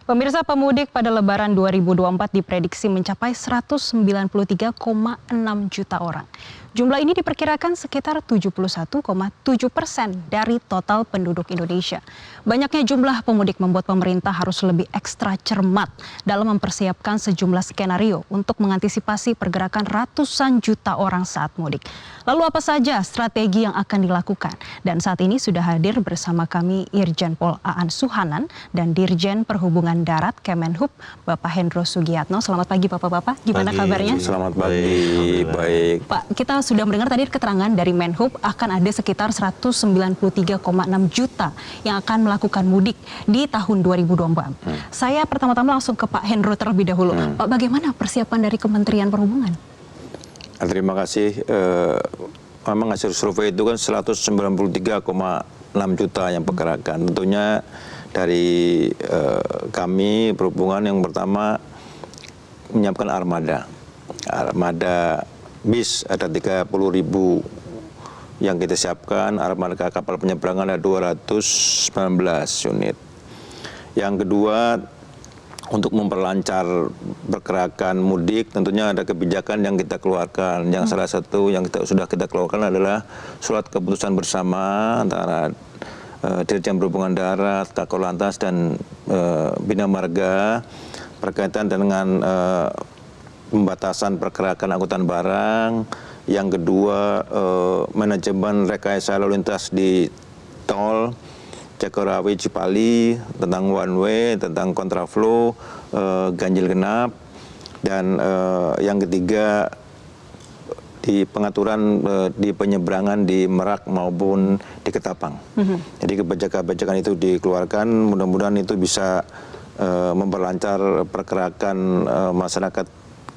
Pemirsa, pemudik pada Lebaran 2024 diprediksi mencapai 193,6 juta orang. Jumlah ini diperkirakan sekitar 71,7% dari total penduduk Indonesia. Banyaknya jumlah pemudik membuat pemerintah harus lebih ekstra cermat dalam mempersiapkan sejumlah skenario untuk mengantisipasi pergerakan ratusan juta orang saat mudik. Lalu apa saja strategi yang akan dilakukan? Dan saat ini sudah hadir bersama kami Irjen Pol Aan Suhanan dan Dirjen Perhubungan Darat Kemenhub, Bapak Hendro Sugiyatno. Selamat pagi Bapak-Bapak, gimana kabarnya? Selamat pagi, baik. Pak, kita sudah mendengar tadi keterangan dari Menhub akan ada sekitar 193,6 juta yang akan melakukan mudik di tahun 2024. Saya pertama-tama langsung ke Pak Hendro terlebih dahulu. Pak, bagaimana persiapan dari Kementerian Perhubungan? Terima kasih. Memang hasil survei itu kan 193,6 juta yang pergerakan. Tentunya dari kami perhubungan yang pertama menyiapkan armada bis ada 30.000 yang kita siapkan, armada kapal penyeberangan ada 219 unit. Yang kedua, untuk memperlancar pergerakan mudik tentunya ada kebijakan yang kita keluarkan. Yang salah satu yang sudah kita keluarkan adalah surat keputusan bersama antara Dirjen Perhubungan Darat, Kakor Lantas dan Bina Marga berkaitan dengan pembatasan pergerakan angkutan barang. Yang kedua, manajemen rekayasa lalu lintas di tol Jagorawi Cipali, tentang one way, tentang kontraflow, ganjil genap, dan yang ketiga di pengaturan di penyeberangan di Merak maupun di Ketapang. Jadi kebijakan-kebijakan itu dikeluarkan, mudah-mudahan itu bisa memperlancar pergerakan masyarakat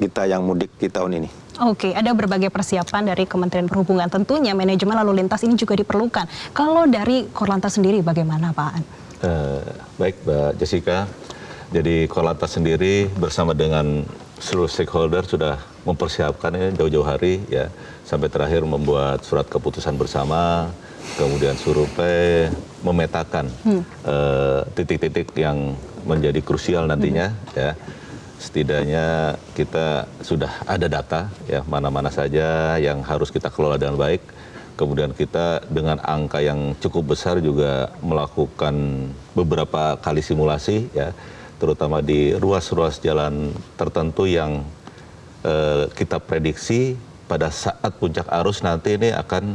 kita yang mudik di tahun ini. Oke, ada berbagai persiapan dari Kementerian Perhubungan. Tentunya manajemen lalu lintas ini juga diperlukan. Kalau dari Korlantas sendiri bagaimana, Pak Aan? Baik, Mbak Jessica. Jadi Korlantas sendiri bersama dengan seluruh stakeholder sudah mempersiapkan ya jauh-jauh hari ya, sampai terakhir membuat surat keputusan bersama, kemudian survei, memetakan titik-titik yang menjadi krusial nantinya ya. Setidaknya kita sudah ada data ya, mana-mana saja yang harus kita kelola dengan baik. Kemudian kita dengan angka yang cukup besar juga melakukan beberapa kali simulasi ya, terutama di ruas-ruas jalan tertentu yang kita prediksi pada saat puncak arus nanti ini akan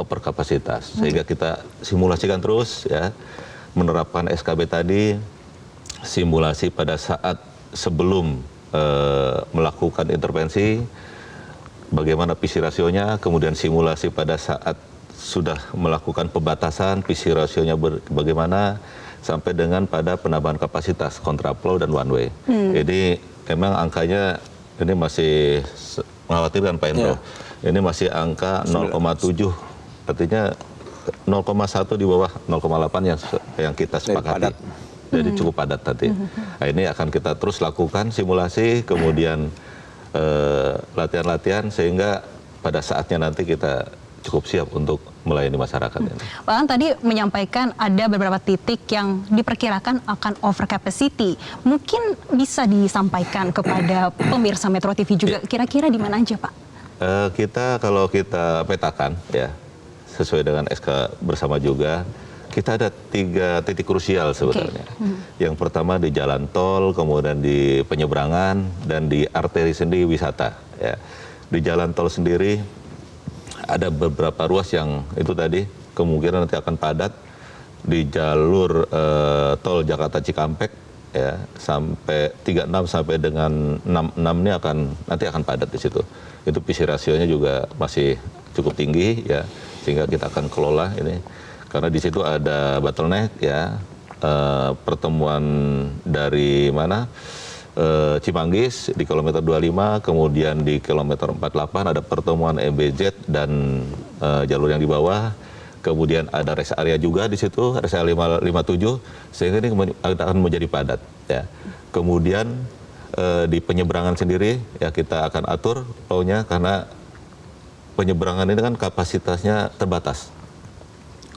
over kapasitas. Sehingga kita simulasikan terus ya, menerapkan SKB tadi, simulasi pada saat sebelum melakukan intervensi, bagaimana PC rasionya, kemudian simulasi pada saat sudah melakukan pembatasan, PC rasionya bagaimana, sampai dengan pada penambahan kapasitas kontraflow dan one way. Jadi memang angkanya ini masih mengkhawatirkan Pak Hendro. Ini masih angka 0,7, artinya 0,1 di bawah 0,8 yang kita sepakati. Jadi cukup padat tadi. Nah, ini akan kita terus lakukan simulasi, kemudian latihan-latihan sehingga pada saatnya nanti kita cukup siap untuk melayani masyarakat ini. Pak Aan tadi menyampaikan ada beberapa titik yang diperkirakan akan over capacity. Mungkin bisa disampaikan kepada pemirsa Metro TV juga, kira-kira di mana aja, Pak? Kalau kita petakan ya, sesuai dengan SK bersama juga, kita ada 3 titik krusial sebenarnya. Yang pertama di jalan tol, kemudian di penyeberangan, dan di arteri sendiri wisata. Ya. Di jalan tol sendiri ada beberapa ruas yang itu tadi kemungkinan nanti akan padat. Di jalur tol Jakarta Cikampek ya, sampai 36 sampai dengan 66 ini nanti akan padat di situ. Itu PC rasionya juga masih cukup tinggi ya, sehingga kita akan kelola ini. Karena di situ ada bottleneck ya, pertemuan dari mana Cimanggis di kilometer 25, kemudian di kilometer 48 ada pertemuan MBZ dan jalur yang di bawah, kemudian ada rest area juga di situ, rest area 57, sehingga ini akan menjadi padat ya. Kemudian di penyeberangan sendiri ya kita akan atur flow-nya, karena penyeberangan ini kan kapasitasnya terbatas.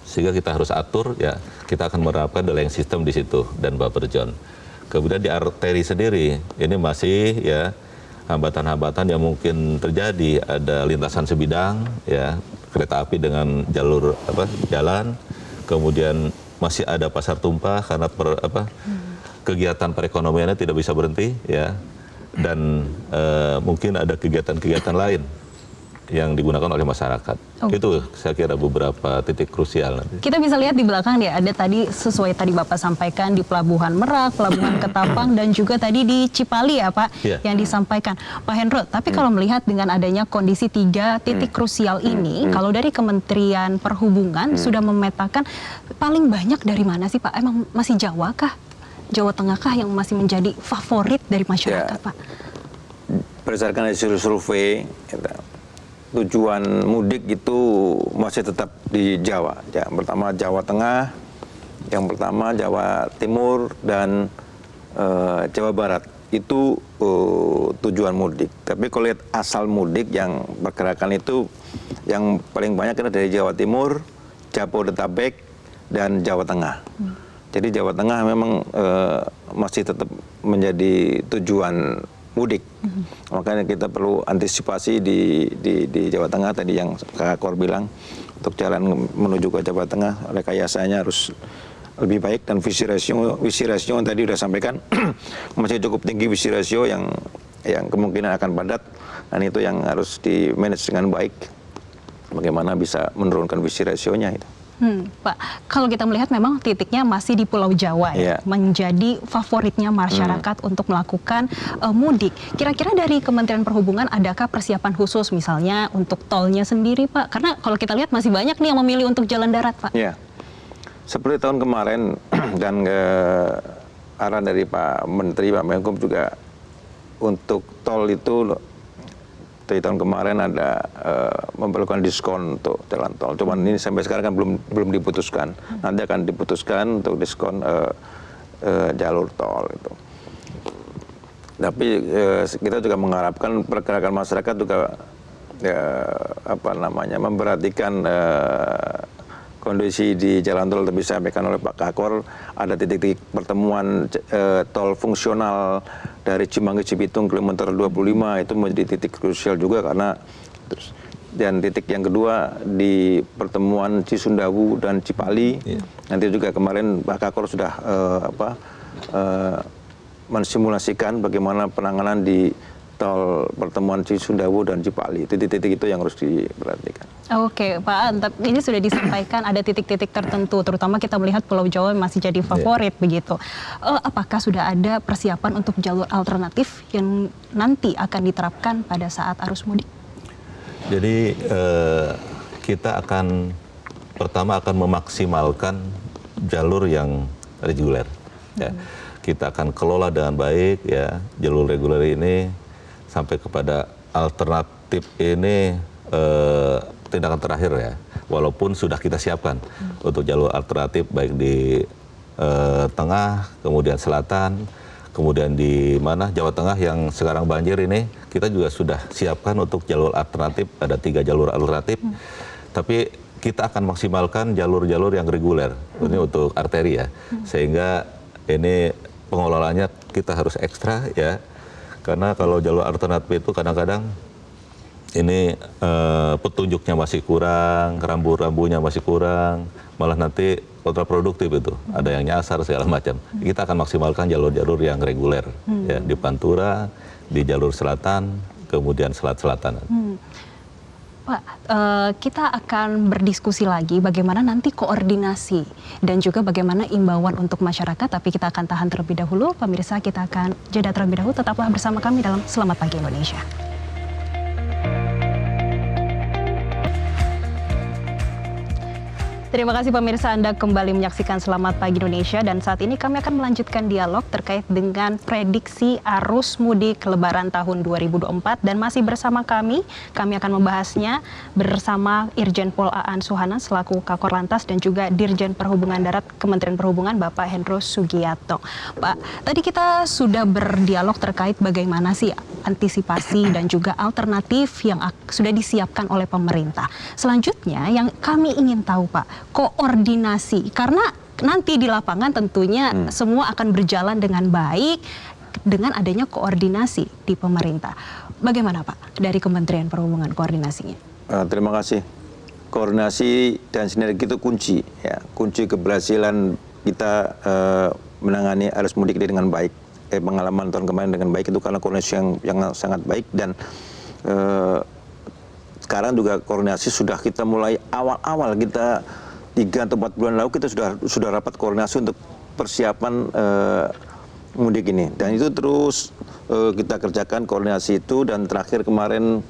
Sehingga kita harus atur ya, kita akan menerapkan delaying system di situ dan buffer zone. Kemudian di arteri sendiri ini masih ya hambatan-hambatan yang mungkin terjadi, ada lintasan sebidang ya, kereta api dengan jalur jalan, kemudian masih ada pasar tumpah karena kegiatan perekonomiannya tidak bisa berhenti ya, dan mungkin ada kegiatan-kegiatan lain yang digunakan oleh masyarakat. Itu saya kira beberapa titik krusial nanti. Kita bisa lihat di belakang ya, ada tadi sesuai tadi Bapak sampaikan di Pelabuhan Merak, Pelabuhan Ketapang, dan juga tadi di Cipali ya Pak, yang disampaikan Pak Hendro. Tapi kalau melihat dengan adanya kondisi 3 titik krusial ini, kalau dari Kementerian Perhubungan sudah memetakan paling banyak dari mana sih Pak? Emang masih Jawa kah? Jawa Tengah kah yang masih menjadi favorit dari masyarakat Pak? Berdasarkan hasil survei, tujuan mudik itu masih tetap di Jawa. Yang pertama Jawa Tengah, yang pertama Jawa Timur, dan Jawa Barat. Itu tujuan mudik. Tapi kalau lihat asal mudik yang pergerakan itu, yang paling banyak adalah dari Jawa Timur, Jabodetabek, dan Jawa Tengah. Jadi Jawa Tengah memang masih tetap menjadi tujuan mudik. Makanya kita perlu antisipasi di Jawa Tengah tadi yang Kak Kor bilang, untuk jalan menuju ke Jawa Tengah rekayasanya harus lebih baik, dan visi ratio yang tadi sudah sampaikan masih cukup tinggi visi ratio yang kemungkinan akan padat, dan itu yang harus di manage dengan baik. Bagaimana bisa menurunkan visi rasionya itu. Pak, kalau kita melihat memang titiknya masih di Pulau Jawa ya, menjadi favoritnya masyarakat untuk melakukan mudik. Kira-kira dari Kementerian Perhubungan adakah persiapan khusus misalnya untuk tolnya sendiri Pak? Karena kalau kita lihat masih banyak nih yang memilih untuk jalan darat Pak. Ya, seperti tahun kemarin dan arahan dari Pak Menteri, Pak Menkum juga untuk tol itu dari tahun kemarin ada memperlakukan diskon untuk jalan tol. Cuman ini sampai sekarang kan belum diputuskan. Nanti akan diputuskan untuk diskon jalur tol itu. Tapi kita juga mengharapkan pergerakan masyarakat juga memperhatikan kondisi di jalan tol. Tapi disampaikan oleh Pak Kakor, ada titik-titik pertemuan tol fungsional dari Cimanggis Cibitung kilometer 25, itu menjadi titik krusial juga karena dan titik yang kedua di pertemuan Cisundawu dan Cipali. Nanti juga kemarin Pak Kakor sudah mensimulasikan bagaimana penanganan di tol pertemuan Cisundawu dan Cipali. Titik-titik itu yang harus diperhatikan. Oke, Pak, ini sudah disampaikan ada titik-titik tertentu, terutama kita melihat Pulau Jawa masih jadi favorit begitu. Apakah sudah ada persiapan untuk jalur alternatif yang nanti akan diterapkan pada saat arus mudik? Jadi kita pertama akan memaksimalkan jalur yang reguler. Ya. Kita akan kelola dengan baik ya jalur reguler ini sampai kepada alternatif ini tindakan terakhir ya, walaupun sudah kita siapkan untuk jalur alternatif baik di tengah, kemudian selatan, kemudian di Jawa Tengah yang sekarang banjir ini, kita juga sudah siapkan untuk jalur alternatif, ada 3 jalur alternatif, tapi kita akan maksimalkan jalur-jalur yang reguler, ini untuk arteri ya, sehingga ini pengelolaannya kita harus ekstra ya, karena kalau jalur alternatif itu kadang-kadang ini petunjuknya masih kurang, rambu-rambunya masih kurang, malah nanti kontraproduktif itu, ada yang nyasar segala macam. Kita akan maksimalkan jalur-jalur yang reguler, ya, di Pantura, di jalur selatan, kemudian selat-selatan. Pak, kita akan berdiskusi lagi bagaimana nanti koordinasi dan juga bagaimana imbauan untuk masyarakat, tapi kita akan tahan terlebih dahulu. Pemirsa, kita akan jeda terlebih dahulu, tetaplah bersama kami dalam Selamat Pagi Indonesia. Terima kasih pemirsa, Anda kembali menyaksikan Selamat Pagi Indonesia, dan saat ini kami akan melanjutkan dialog terkait dengan prediksi arus mudik Lebaran tahun 2024, dan masih bersama kami akan membahasnya bersama Irjen Pol Aan Suhana selaku Kakor Lantas dan juga Dirjen Perhubungan Darat Kementerian Perhubungan Bapak Hendro Sugiarto. Pak, tadi kita sudah berdialog terkait bagaimana sih antisipasi dan juga alternatif yang sudah disiapkan oleh pemerintah. Selanjutnya yang kami ingin tahu Pak, koordinasi, karena nanti di lapangan tentunya semua akan berjalan dengan baik dengan adanya koordinasi di pemerintah. Bagaimana Pak dari Kementerian Perhubungan koordinasinya? Terima kasih. Koordinasi dan sinergi itu kunci, ya, kunci keberhasilan kita menangani arus mudik ini dengan baik. Pengalaman tahun kemarin dengan baik itu karena koordinasi yang sangat baik, dan sekarang juga koordinasi sudah kita mulai awal-awal, kita 3 atau 4 bulan lalu kita sudah rapat koordinasi untuk persiapan mudik ini, dan itu terus kita kerjakan koordinasi itu. Dan terakhir kemarin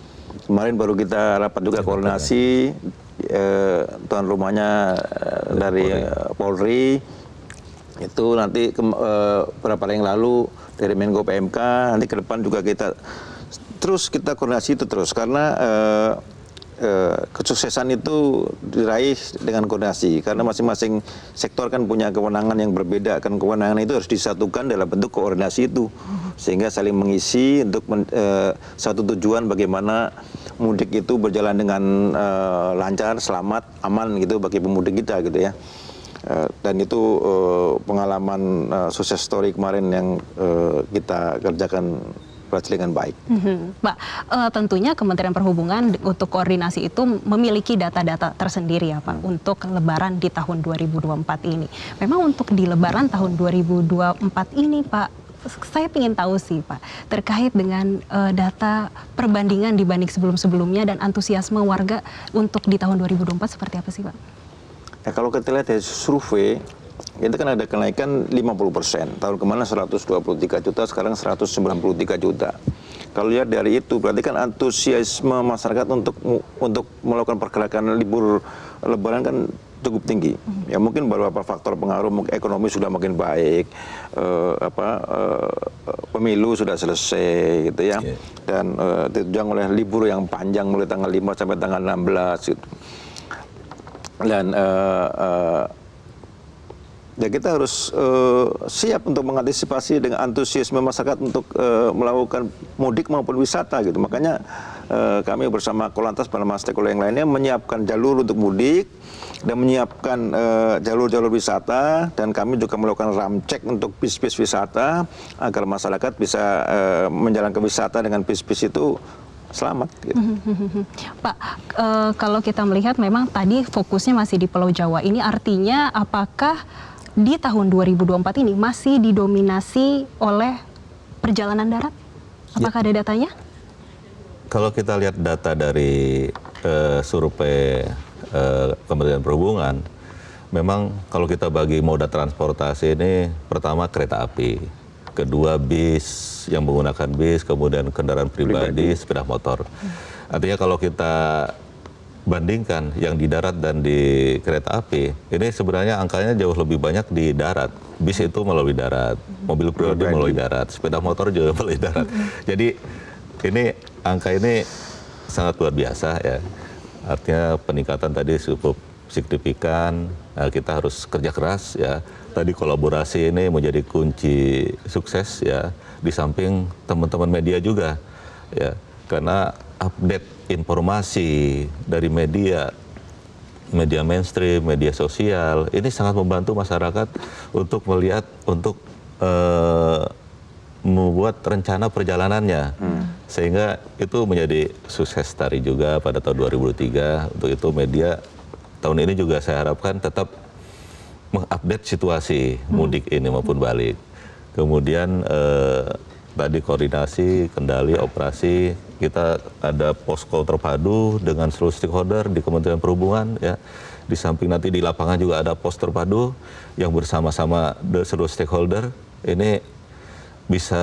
baru kita rapat juga koordinasi tuan rumahnya dari Polri itu nanti beberapa hari yang lalu dari Menko PMK. Nanti ke depan juga kita koordinasi itu terus, karena kesuksesan itu diraih dengan koordinasi, karena masing-masing sektor kan punya kewenangan yang berbeda, kan kewenangan itu harus disatukan dalam bentuk koordinasi itu, sehingga saling mengisi untuk satu tujuan bagaimana mudik itu berjalan dengan lancar, selamat, aman gitu bagi pemudik kita gitu ya. Dan itu pengalaman sukses story kemarin yang kita kerjakan berhasil dengan baik. Pak, tentunya Kementerian Perhubungan untuk koordinasi itu memiliki data-data tersendiri ya Pak untuk Lebaran di tahun 2024 ini. Memang untuk di Lebaran tahun 2024 ini Pak, saya ingin tahu sih Pak, terkait dengan data perbandingan dibanding sebelum-sebelumnya dan antusiasme warga untuk di tahun 2024 seperti apa sih Pak? Ya, kalau kita lihat dari survei, itu kan ada kenaikan 50%. Tahun kemarin 123 juta, sekarang 193 juta. Kalau lihat dari itu, berarti kan antusiasme masyarakat untuk melakukan pergerakan libur Lebaran kan cukup tinggi. Ya mungkin beberapa faktor pengaruh, ekonomi sudah makin baik, pemilu sudah selesai gitu ya, dan ditunjang oleh libur yang panjang mulai tanggal 5 sampai tanggal 16 gitu. Dan ya kita harus siap untuk mengantisipasi dengan antusiasme masyarakat untuk melakukan mudik maupun wisata gitu. Makanya kami bersama Korlantas bersama stakeholder yang lainnya menyiapkan jalur untuk mudik dan menyiapkan jalur-jalur wisata, dan kami juga melakukan ramcek untuk bis-bis wisata agar masyarakat bisa menjalankan wisata dengan bis-bis itu selamat. Gitu. Pak, kalau kita melihat memang tadi fokusnya masih di Pulau Jawa. Ini artinya apakah di tahun 2024 ini masih didominasi oleh perjalanan darat? Apakah ada datanya? Kalau kita lihat data dari survei Kementerian Perhubungan, memang kalau kita bagi moda transportasi ini, pertama kereta api, kedua bis yang menggunakan bis, kemudian kendaraan pribadi, sepeda motor. Artinya kalau kita bandingkan yang di darat dan di kereta api, ini sebenarnya angkanya jauh lebih banyak di darat. Bis itu melalui darat, mobil pribadi melalui darat, sepeda motor juga melalui darat. Jadi ini angka ini sangat luar biasa ya. Artinya peningkatan tadi cukup signifikan. Nah, kita harus kerja keras ya. Tadi kolaborasi ini menjadi kunci sukses ya. Di samping teman-teman media juga ya, karena update informasi dari media mainstream, media sosial ini sangat membantu masyarakat untuk melihat, untuk membuat rencana perjalanannya, sehingga itu menjadi sukses story juga pada tahun 2023. Untuk itu media tahun ini juga saya harapkan tetap mengupdate situasi mudik ini maupun balik. Kemudian tadi koordinasi, kendali, operasi, kita ada posko terpadu dengan seluruh stakeholder di Kementerian Perhubungan ya. Di samping nanti di lapangan juga ada pos terpadu yang bersama-sama seluruh stakeholder ini bisa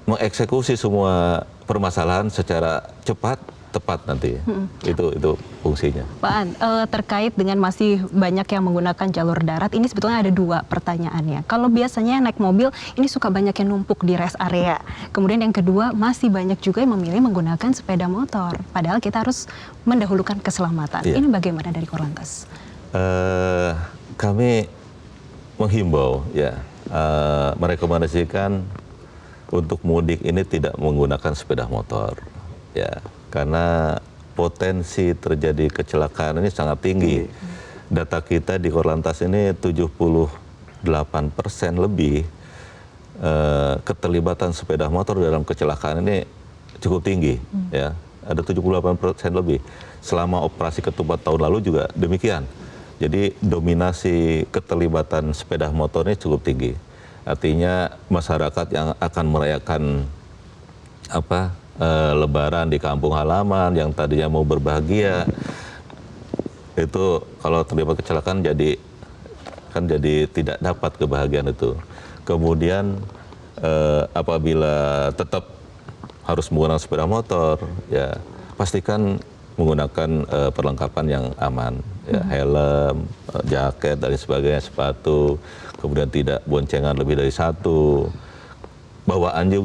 mengeksekusi semua permasalahan secara cepat, tepat nanti. Itu fungsinya. Pak An, terkait dengan masih banyak yang menggunakan jalur darat, ini sebetulnya ada 2 pertanyaannya. Kalau biasanya naik mobil, ini suka banyak yang numpuk di rest area. Kemudian yang kedua, masih banyak juga yang memilih menggunakan sepeda motor. Padahal kita harus mendahulukan keselamatan. Iya. Ini bagaimana dari Korlantas? Kami menghimbau ya, merekomendasikan untuk mudik ini tidak menggunakan sepeda motor ya, karena potensi terjadi kecelakaan ini sangat tinggi. data kita di Korlantas ini 78% lebih keterlibatan sepeda motor dalam kecelakaan ini cukup tinggi, ya. Ada 78% lebih. Selama operasi ketupat tahun lalu juga demikian. Jadi dominasi keterlibatan sepeda motor ini cukup tinggi. Artinya masyarakat yang akan merayakan Lebaran di kampung halaman, yang tadinya mau berbahagia, itu kalau terlibat kecelakaan jadi tidak dapat kebahagiaan itu. Kemudian apabila tetap harus menggunakan sepeda motor, ya pastikan menggunakan perlengkapan yang aman, ya, helm, jaket dan sebagainya, sepatu, kemudian tidak boncengan lebih dari satu, bawaannya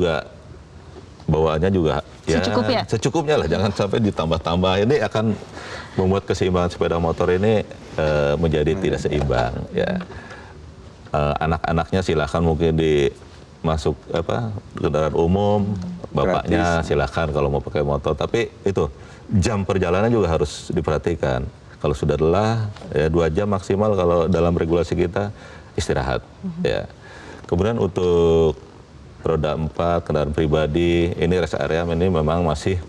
juga ya secukupnya lah, jangan sampai ditambah-tambah. Ini akan membuat keseimbangan sepeda motor ini menjadi tidak seimbang, ya. Anak-anaknya silakan mungkin masuk kendaraan umum, bapaknya silakan kalau mau pakai motor, tapi itu jam perjalanan juga harus diperhatikan. Kalau sudah lelah, ya 2 jam maksimal kalau dalam regulasi kita istirahat, ya. Kemudian untuk roda 4 kendaraan pribadi, ini rest area ini memang masih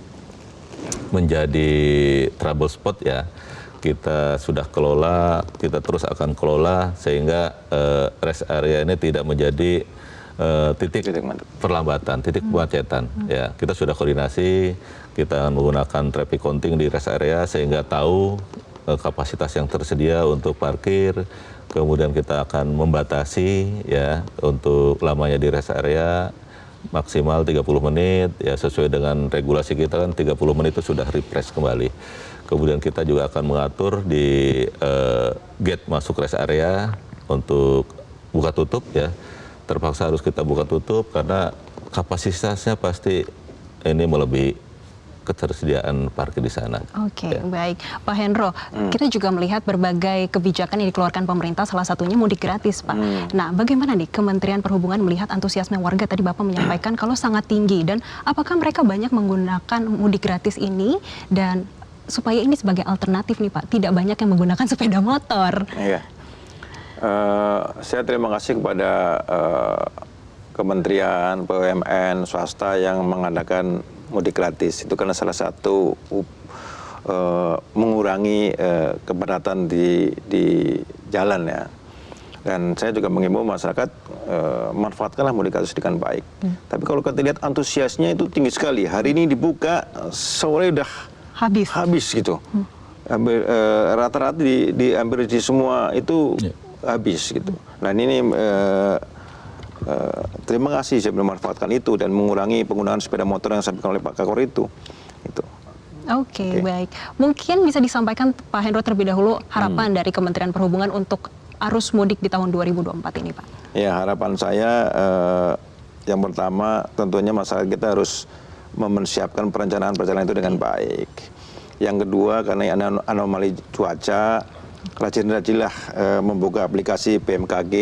menjadi trouble spot, ya. Kita sudah kelola, kita terus akan kelola sehingga rest area ini tidak menjadi titik perlambatan, titik kemacetan. Ya, kita sudah koordinasi, kita menggunakan traffic counting di rest area sehingga tahu kapasitas yang tersedia untuk parkir. Kemudian kita akan membatasi, ya, untuk lamanya di rest area maksimal 30 menit, ya, sesuai dengan regulasi kita kan 30 menit itu sudah refresh kembali. Kemudian kita juga akan mengatur di gate masuk rest area untuk buka tutup, ya. Terpaksa harus kita buka tutup karena kapasitasnya pasti ini melebihi ketersediaan parkir di sana. Oke, baik. Pak Hendro, kita juga melihat berbagai kebijakan yang dikeluarkan pemerintah, salah satunya mudik gratis, Pak. Nah, bagaimana nih Kementerian Perhubungan melihat antusiasme warga? Tadi Bapak menyampaikan kalau sangat tinggi, dan apakah mereka banyak menggunakan mudik gratis ini, dan supaya ini sebagai alternatif nih Pak, tidak banyak yang menggunakan sepeda motor. Iya. Saya terima kasih kepada Kementerian, BUMN, swasta yang mengadakan mudik gratis. Itu karena salah satu mengurangi kepadatan di jalan, ya. Dan saya juga mengimbau masyarakat manfaatkanlah mudik gratis dengan baik. Tapi kalau kita lihat antusiasnya itu tinggi sekali. Hari ini dibuka, sore udah habis gitu. Rata-rata hampir di semua itu habis gitu. Nah ini terima kasih saya memanfaatkan itu dan mengurangi penggunaan sepeda motor yang disampaikan oleh Pak Kakor itu. Oke, baik. Mungkin bisa disampaikan Pak Hendro terlebih dahulu harapan dari Kementerian Perhubungan untuk arus mudik di tahun 2024 ini, Pak. Ya, harapan saya yang pertama tentunya masyarakat kita harus mempersiapkan perencanaan perjalanan itu dengan baik. Yang kedua, karena anomali cuaca, rajin-rajinlah membuka aplikasi BMKG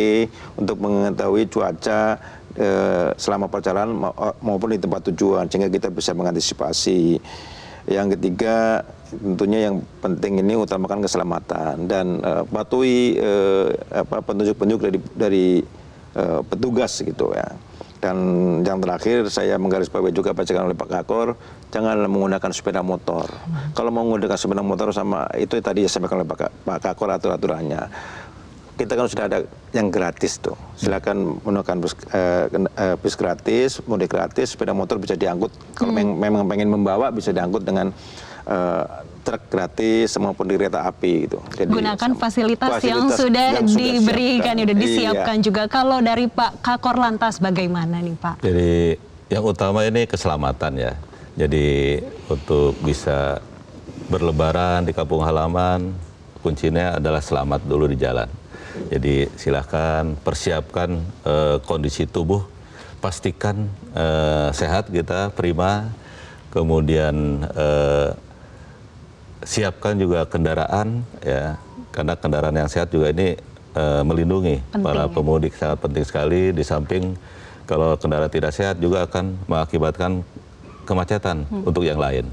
untuk mengetahui cuaca selama perjalanan maupun di tempat tujuan sehingga kita bisa mengantisipasi. Yang ketiga, tentunya yang penting ini utamakan keselamatan dan patuhi petunjuk-petunjuk dari petugas gitu, ya. Dan yang terakhir saya menggarisbawahi juga apa yang oleh Pak Kakor, jangan menggunakan sepeda motor. Kalau mau menggunakan sepeda motor sama itu tadi disampaikan oleh Pak Kakor aturannya. Kita kan sudah ada yang gratis tuh. Silakan menggunakan bus gratis, mudik gratis, sepeda motor bisa diangkut. Kalau memang pengen membawa bisa diangkut dengan truk gratis maupun di kereta api gitu. Jadi, gunakan fasilitas yang sudah diberikan, sudah disiapkan juga. Kalau dari Pak Kakor Lantas bagaimana nih Pak? Jadi yang utama ini keselamatan, ya. Jadi untuk bisa berlebaran di kampung halaman, kuncinya adalah selamat dulu di jalan. Jadi silahkan persiapkan kondisi tubuh, pastikan sehat kita, prima. Kemudian siapkan juga kendaraan, ya, karena kendaraan yang sehat juga ini melindungi para pemudik, sangat penting sekali. Di samping kalau kendaraan tidak sehat juga akan mengakibatkan kemacetan untuk yang lain.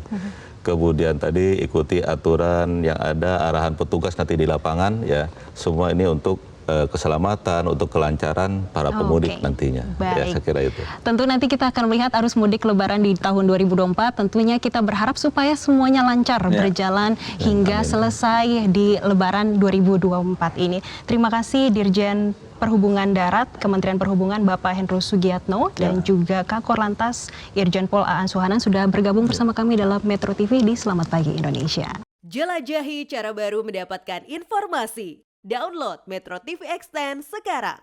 kemudian tadi ikuti aturan yang ada, arahan petugas nanti di lapangan ya. Semua ini untuk keselamatan, untuk kelancaran para pemudik nantinya. Baik. Ya, saya kira itu. Tentu nanti kita akan melihat arus mudik lebaran di tahun 2024. Tentunya kita berharap supaya semuanya lancar berjalan hingga selesai di lebaran 2024 ini. Terima kasih Dirjen Perhubungan Darat, Kementerian Perhubungan Bapak Hendro Sugiatno dan juga Kakor Lantas Irjen Pol Aan Suhanan sudah bergabung bersama kami dalam Metro TV di Selamat Pagi Indonesia. Jelajahi cara baru mendapatkan informasi. Download Metro TV Extend sekarang.